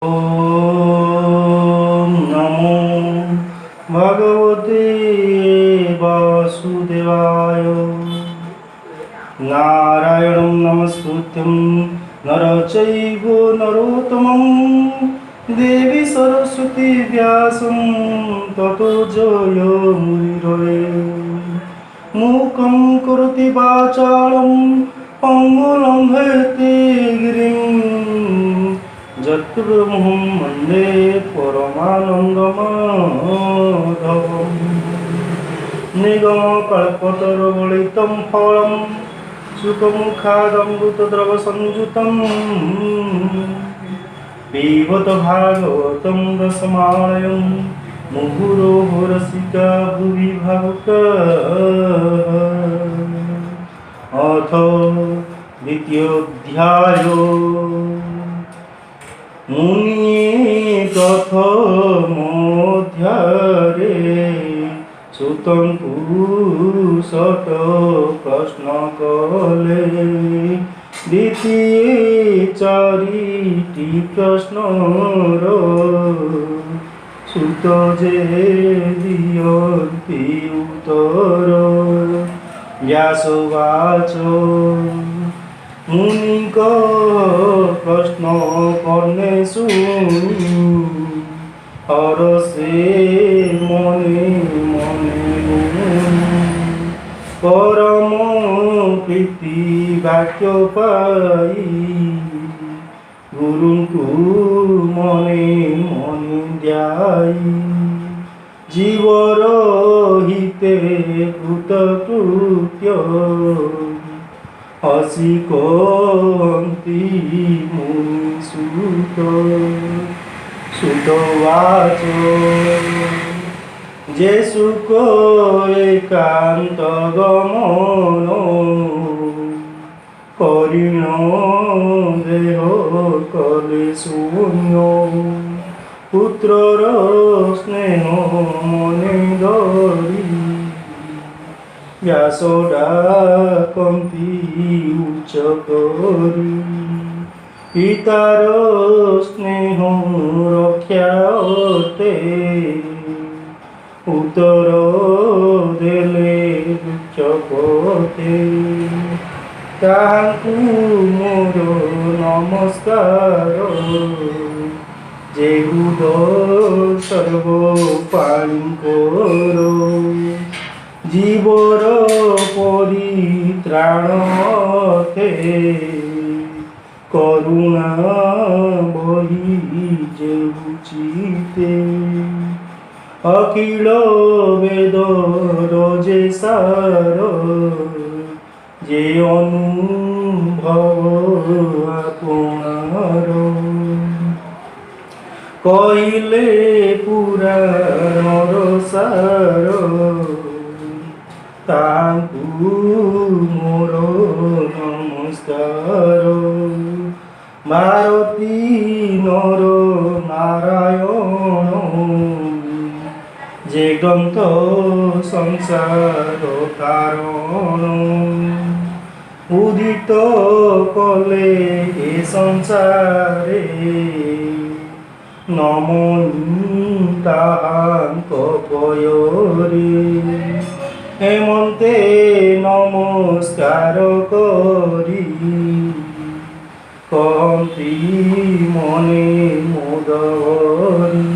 ॐ नमो भगवते वासुदेवाय। नारायणं नमस्कृत्यं नरं चैव नरोत्तमं देवी सरस्वती व्यासं ततो जयमुदीरये। मूकं करोति वाचालं पङ्गुलं लङ्घयते गिरिं यत्कृतं वन्दे परमानन्दमाधवम्। निगमकल्पतरुगलितं फलं सुखमुखादमृतद्रवसंयुतं पिबत भागवतं रसमालयं मुहुरो रसिका भुवि भावुकाः। अथ द्वितीयोऽध्यायो। मुनिये प्रथमोऽध्याये सुतं पुरुषट प्रश्न कले। द्वितीये चारिटी प्रश्नर सुत जे दियन्ति उत्तर। व्यासवाच मुनिक प्रश्न कर्णे शुणु हरसे मने मने परम प्रीति वाक्य पाई गुरुଙ୍କୁ मने मने ध्याई। जीवर हिते कृतकृत्य हसी कन्ति मुनिसुत। सुतवाच जे सुख एकान्त गमन करिण देह कले शून्य। पुत्रर स्नेह मने धरि व्यास डाकन्ति उच्च करि। पितार स्नेह रक्षाते उत्तर देले दुःखपते। ताहाଙ୍କୁ मोर नमस्कार जे बुध सर्व पाणिकर। जीवर परित्राणार्थे करुणा बही जेउचिते। अखिल वेद रजे सार जे अनुभव आपणार। कहिले पुराणर सार ताଙ୍କୁ मोर नमस्कार। भारती नर नारायण जे ग्रंथ संसार कारण। उदित कले ए संसारे नमनि ताहाଙ୍କ पୟରେ। हेमन्ते नमस्कार करी कन्ति मने मोदरी।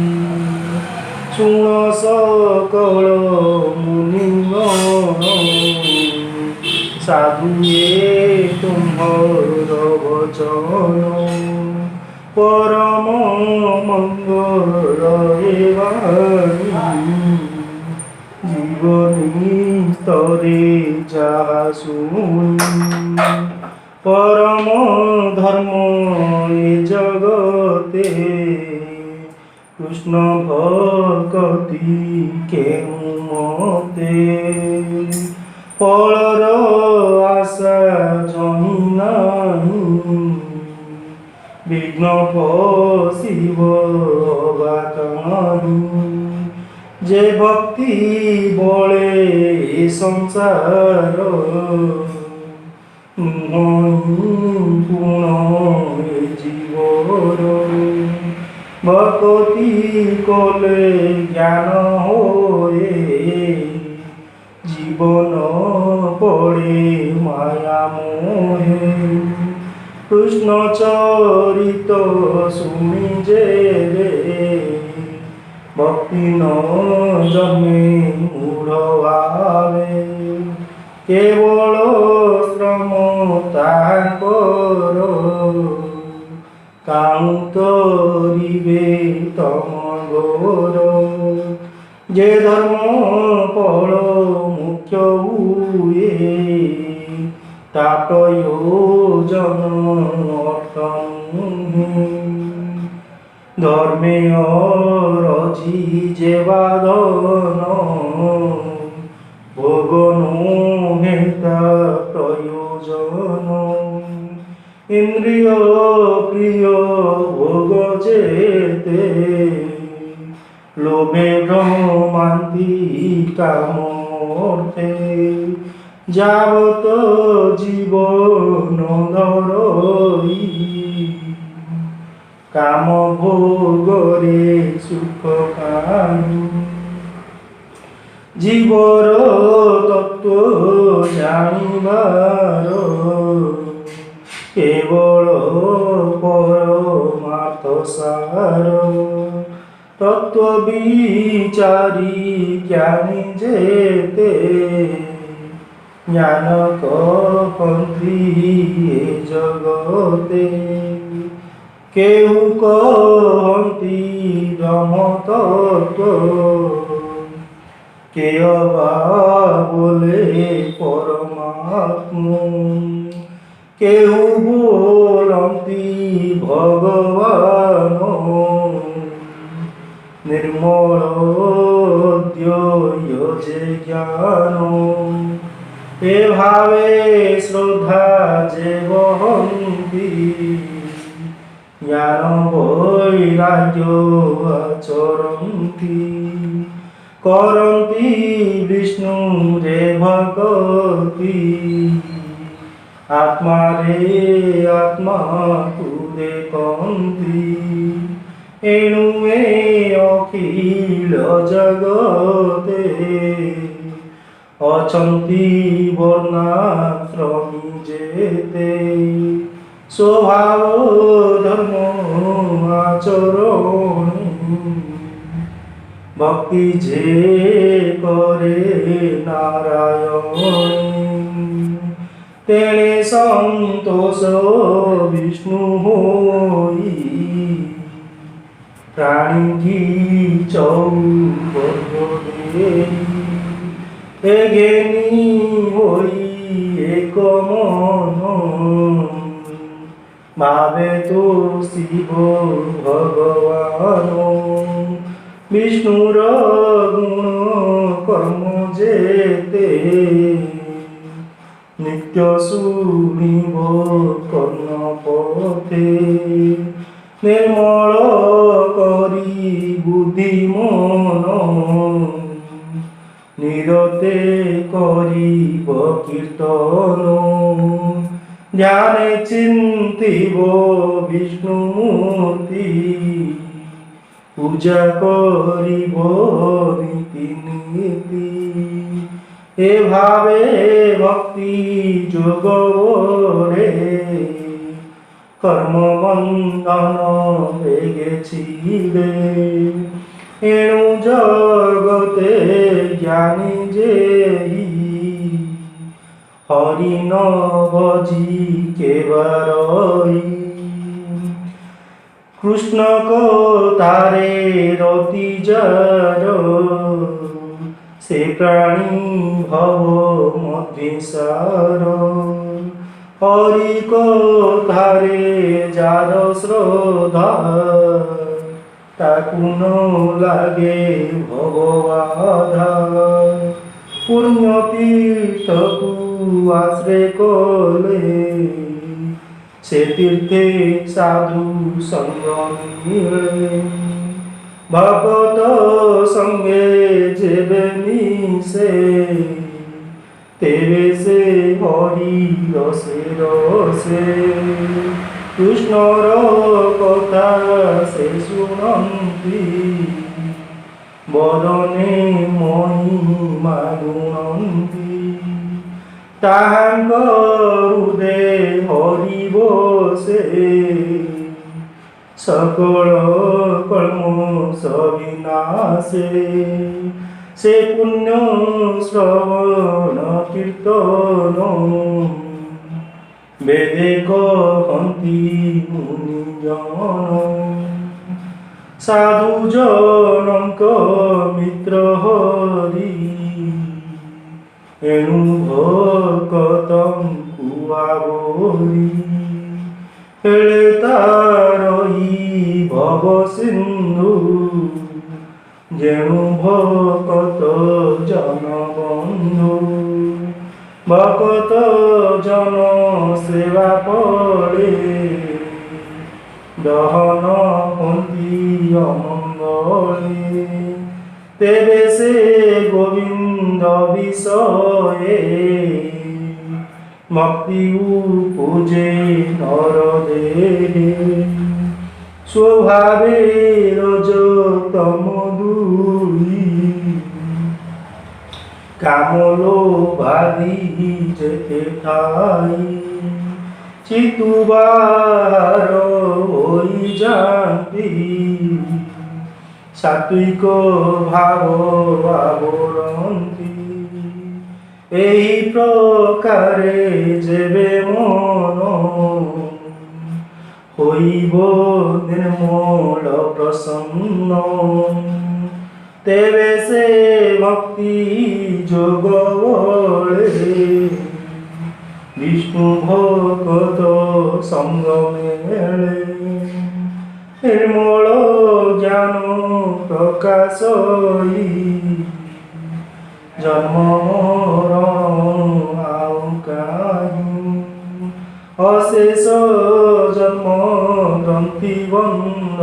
शुण सकल मुनिगण साधुए तुम्हर वचन। परम मंगल वाणी जीवनी स्तरे जाहा शुणी। परम धर्म ए जगते कृष्ण भक्ति केहु मते। फलर आशा जहि नाही विघ्न पशिव बात नाही। जे भक्ति बळे संसार गुण जीवर ভকতি কলে জ্ঞান হয়ে জীবন পড়ে মায়া মোহে কৃষ্ণ চরিত শুনি যে রে ভক্তি ন জন্মে মূঢ় ভাবে কেবল শ্রম তাহাଙ୍କର কাউଁ তরিবে তম গোর যে ধর্ম ফল মুখ্য হুয়ে তা প্রয়োজন অর্থ নুহে ধর্মে অরজি যে বাঁধন ভোগ নুহে তা প্রয়োজন ইন্দ্রিয় প্রিয় ভোগ যেতে লোভে ভ্রমান্তি কামর্থে যাবত জীবন ধরই কাম ভোগরে সুখ কানু জীবর তত্ত্ব জানিবার কেবল পরমার্থ সার তত্ত্ব বিচারি জ্ঞানী যেতে জ্ঞান কহন্তি এ জগতে কেউ কহন্তি ব্রহ্ম তত্ত্ব কেয় বা বলে পরমাত্ম কেউ বলন্তি ভগবান निर्मल द्योय जे ज्ञान ए भावे श्रद्धा जे बहन्ति ज्ञान वैराग्य आचरन्ति करन्ति विष्णु रे भगति आत्मा रे आत्मा तु देखन्ति एणु ए अखिल जगते अछन्ति वर्णाश्रमी जेते स्वभाव धर्म आचरण भक्ति जे करे नारायण तेणे संतोष विष्णु होई प्राणी की चौबे एगेनी होई एक मन भावे तो शिव भगवान विष्णुर गुण कर्म जेते नित्य शुनिब कर्ण पथे निर्मल करी बुद्धि मन निरते करिब कीर्तन ध्याने चिंतिब विष्णुमूर्ति पूजा करिब नीति नीति ए भावे भक्ति जोगरे कर्म बंधन भेगेछिले एणु जगते ज्ञानी जेहि हरि न भजी केबारई कृष्ण को तारे रति जार से प्राणी भव मध्विसार हरि को तारे जार श्रद्धा ताकु न लागे भगवाधा पुण्य तीर्थकु आश्रय कले से तीर्थे साधु संग मिले भगत संगे जेबे मिसे तेबे से हरि रसे रसे କୃଷ୍ଣର କଥା ସେ ଶୁଣନ୍ତି, ବଦନେ ମହିମା ଗୁଣନ୍ତି। ତାହାଙ୍କ ହୃଦେ ହରିବ ସେ, सकल कल्मष विनाशे। से पुण्य श्रवण कीर्तन वेदे कहन्ति मुनिजन। साधु जनक मित्र हरि, एणु भक्तंकु आवरी। हेले तारई भव सिंधु, जेणु भकत जन बंधु। भकत जन सेवा पड़े, दहन हंती अमंगले। तेबे से गोविंद विषये, भक्ति पूजे नर देहे। स्वभावे रजो तम दुई, काम लोभादि जेते ठाई। चितु बाहर होई जाती, सात्विक भाव आवरंती। एही प्रकारे जेबे मन, होइब निर्मल प्रसन्न। तेबे से भक्ति जोग बळे, विष्णु भगत संग मेळे। निर्मल ज्ञान प्रकाशई, जन्म मरण आउ काहि। अशेष जन्म ग्रंथि बंध,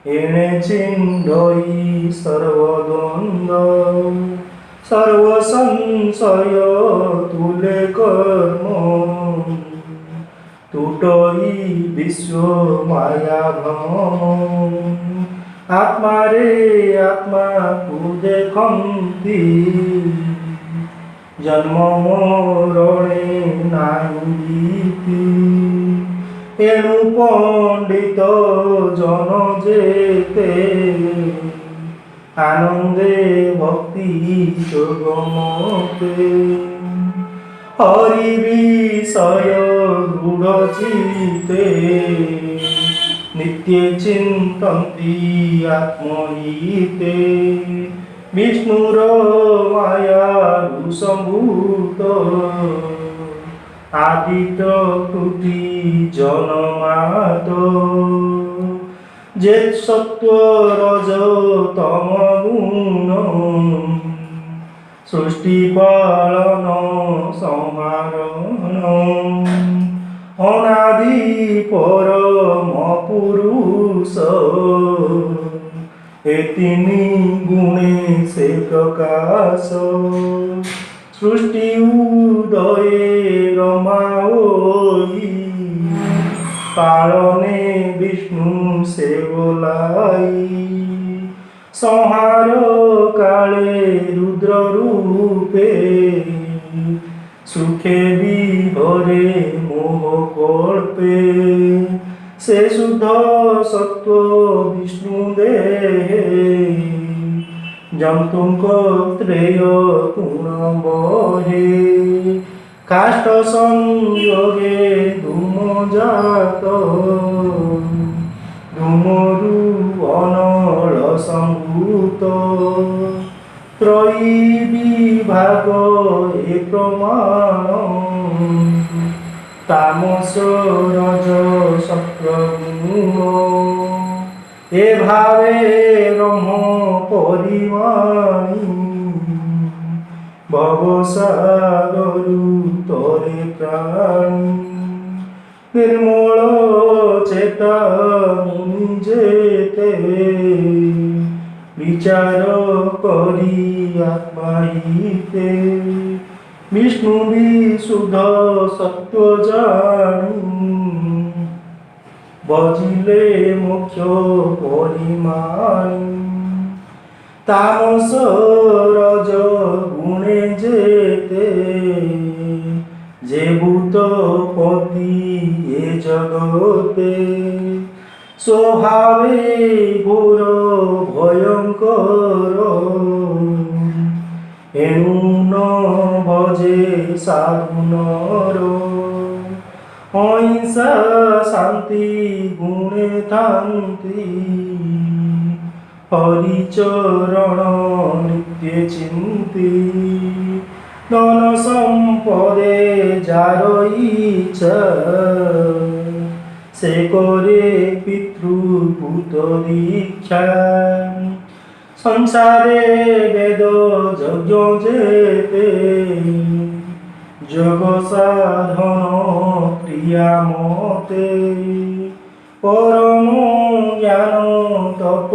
एणे छिंडई सर्वद्वंद। सर्व संशय तुले कर्म, टूटई विश्व माया भ्रम। आत्मा रे आत्मा को देखंती, जन्म मरणे नाही भीति। एणु पंडित जन जेते, आनंदे भक्ति जोगमते। हरि विषय दृढ़ चित्ते, नित्य चिंतन्ति आत्महिते। विष्णुर मायारु संभूत, आदित्य त्रुटि जनमात। जे सत्व रज तम गुण, सृष्टि पालन संहारण। अनादि परम पुरुष, ए तिनि गुणे से प्रकाश। सृष्टि उदये रमा होई, पालने विष्णु से बोलाई। संहार काले रुद्र रूपे, सुखे विभरे मोह कल्पे। से शुद्ध सत्व विष्णु देहे, जंतुंक त्रेय गुण बहे। काष्ठ संयोगे धूम जात, धूमरु अनल संभूत। त्रयी विभाग ए प्रमाण, तामस रज सत्व गुण। ए भावे ब्रह्म परिमाणी, भवसागरु तरे प्राणी। निर्मल चेता मुनि जेते, विचार करी आत्मा हिते। विष्णु विशुद्ध सत्व जानी, বজিলে মুখ্য পরিমাণী তামস রজ গুণে যেতে যে ভূত পতি এ জগতে স্বভাবে ঘোর ভয়ঙ্কর এণু ন ভজে সাধুনর অহিংসা শান্তি গুণে থান্তি হরিচরণ নিত্য চিন্তি ধন সম্পদে যার ইচ্ছা সে করে পিতৃভূত দীক্ষা সংসারে বেদ যজ্ঞ যেতে যোগ সাধন ক্রিয়া মতে পরম জ্ঞান তপ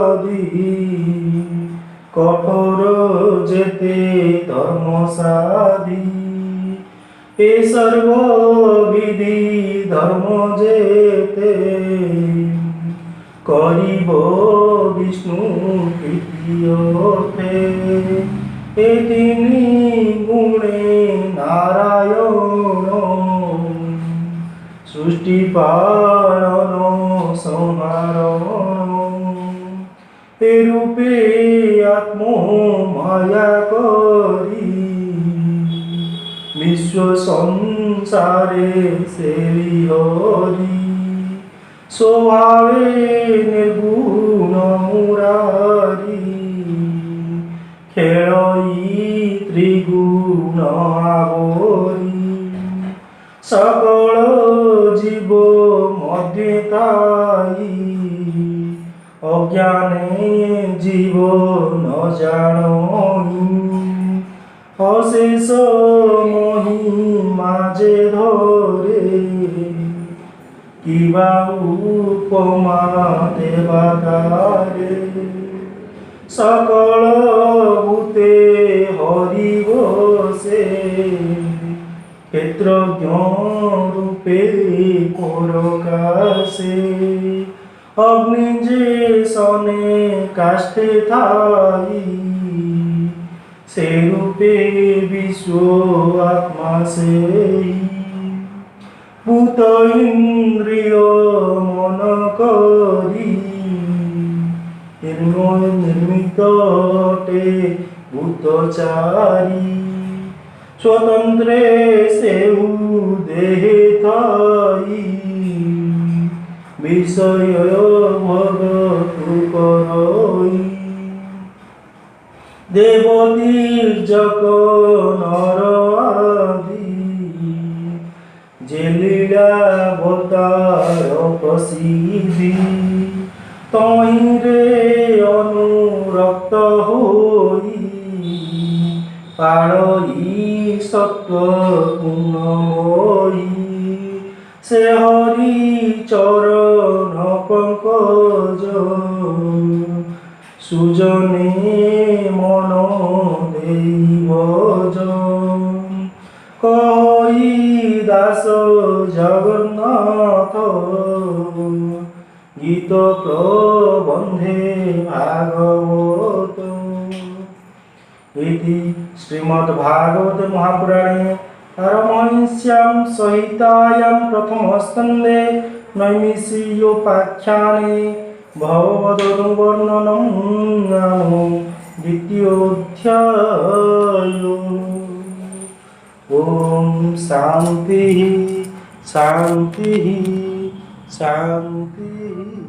আদি কঠোর যেতে ধর্ম সাধি এ সর্ববিধি ধর্ম যেতে করিব বিষ্ণু প্রীতিয়তে এ তিনি গুণে নারায়ণ সৃষ্টি পালন সংহারণ এ রূপে আত্ম মায়া করি বিশ্ব সংসারে সেবি হরি স্বভাবে নির্গুণ মুরারি খেলই ত্রিগুণ আবরি সকল জীব মধ্যে তাই অজ্ঞানে জীব ন জানি অশেষ মহিমা যে ধরে কিবা উপমা দেবাকারে সকল ভূতে হরি বসে ক্ষেত্রজ্ঞ রূপে প্রকাশে অগ্নি যে সনে কাষ্ঠে থাই সে রূপে বিশ্ব আত্মা সেই ভূত ইন্দ্রিয় মন করি নির্মিতটে ভূতচারী স্বতন্ত্রে সেউ দেহে থাই বিষয় ভোগ করই দেবতীর যক নর আদি যে লীলা অবতার প্রসিদ্ধি তহিরে অনুরক্ত হই পাড়ই সত্য গুণময়ী সে হরি চরণ পঙ্কজ সুজনে মন দেব কই দাস জগন্নাথ গীত প্রবন্ধে ভাগবত इति श्रीमद्भागवत महापुराणे पारमहंस्यां संहितायां प्रथमस्कन्धे नैमिषीयोपाख्याने भगवदनुवर्णनं नाम द्वितीयोऽध्याय। ॐ शान्तिः शान्तिः शान्तिः।